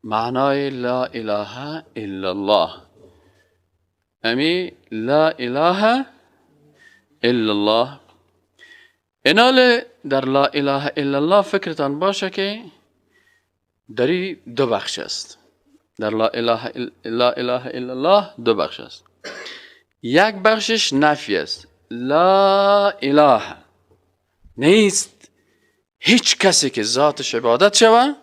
معنای لا اله الا الله. امی لا اله الا الله. ایناله در لا اله الا الله فکرتان باشه که داری دو بخش است. در لا اله الا الله دو بخش است. یک بخشش نفی است. لا اله، نیست هیچ کسی که ذاتش عبادت شود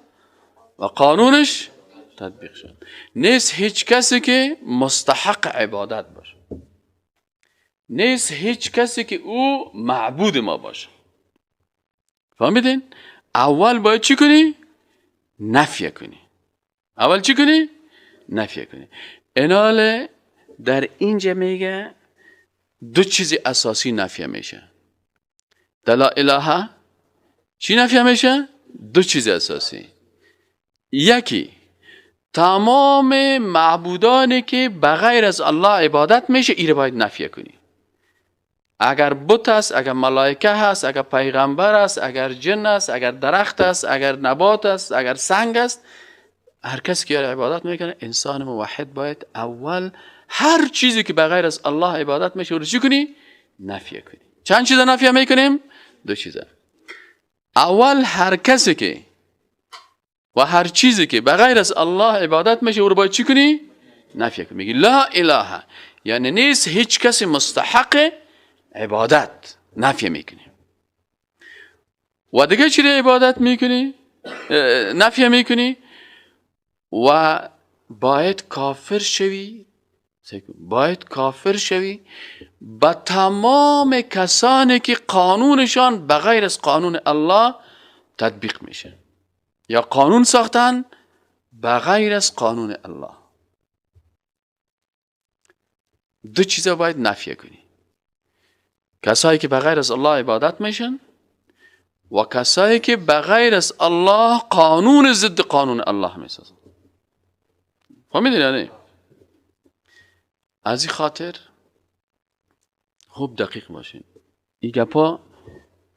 و قانونش تطبیق شد. نیست هیچ کسی که مستحق عبادت باشه. نیست هیچ کسی که او معبود ما باشه. فهمیدین؟ اول باید چی کنی؟ نفی کنی. اول چی کنی؟ نفی کنی. ایناله در اینجا میگه دو چیز اساسی نفی میشه. در لا اله چی نفی میشه؟ دو چیز اساسی. یکی تمام معبودانی که بغیر از الله عبادت میشه ایره باید نفی کنی. اگر بت است، اگر ملائکه هست، اگر پیغمبر است، اگر جن است، اگر درخت است، اگر نبات است، اگر سنگ است، هر کسی که عبادت میکنه انسان موحد باید اول هر چیزی که بغیر از الله عبادت میشه رو چی کنی؟ نفی کنی. چند چیز نفی میکنیم؟ دو چیزه. اول هر کسی که و هر چیزی که بغیر از الله عبادت میشه رو باید چی کنی؟ نفی کنی. میگی لا اله، یعنی نیست هیچ کسی مستحق عبادت. نفی میکنی. و دیگه چی عبادت میکنی؟ نفی میکنی. و باید کافر شوی، باید کافر شوی با تمام کسانی که قانونشان بغیر از قانون الله تطبیق میشه یا قانون ساختن بغیر از قانون الله. دو چیزا باید نفی کنی. کسایی که بغیر از الله عبادت میشن و کسایی که بغیر از الله قانون ضد قانون الله میسازن. فهمیدین یا نه؟ از این خاطر خوب دقیق باشین. این گپا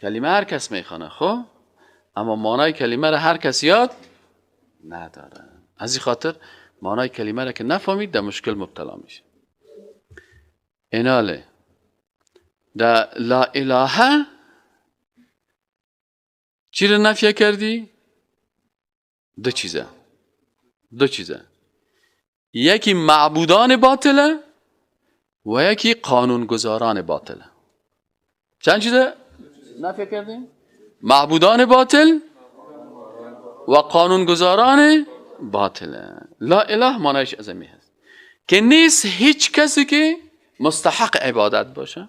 کلمه هر کس میخونه خب، اما معنای کلمه را هر کس یاد نداره. از این خاطر معنای کلمه را که نفهمید در مشکل مبتلا میشه. ایناله در لا اله چی را نفی کردی؟ دو چیزه. یکی معبودان باطله و یکی قانونگذاران باطله. چند چیزه نفی کردیم؟ معبودان باطل و قانونگذاران باطله. لا اله معنیش ازمی هست که نیست هیچ کسی که مستحق عبادت باشه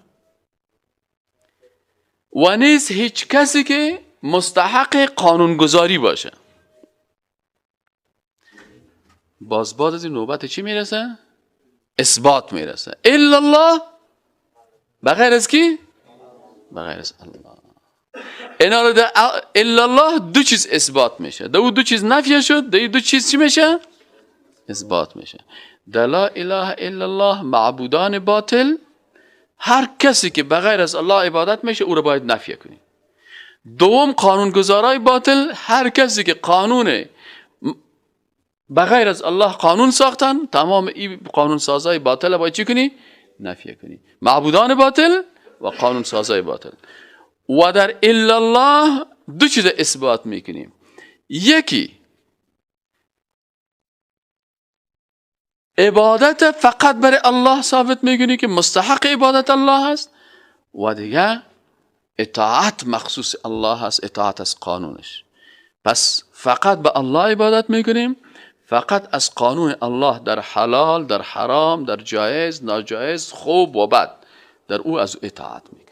و نیست هیچ کسی که مستحق قانونگذاری باشه. باز از این نوبت چی میرسه؟ اثبات میرسه. الا الله، بغیر از کی؟ بغیر از الله. اینا در الا الله دو چیز اثبات میشه. دو چیز نفی شد، دو چیز چی میشه؟ اثبات میشه. در لا اله الا الله معبودان باطل، هر کسی که بغیر از الله عبادت میشه او رو باید نفی کنی. دوم قانونگذارای باطل، هر کسی که قانون بغیر از الله قانون ساختن، تمام این قانون سازای باطل باید چی کنی؟ نفی کنی. معبودان باطل و قانون سازای باطل. و در الا الله دو چیز اثبات میکنیم. یکی عبادت فقط برای الله ثابت میکنی که مستحق عبادت الله هست، و دیگه اطاعت مخصوص الله هست، اطاعت از قانونش. پس فقط به الله عبادت میکنیم، فقط از قانون الله در حلال، در حرام، در جایز، ناجایز، خوب و بد، در او از اطاعت میکنیم.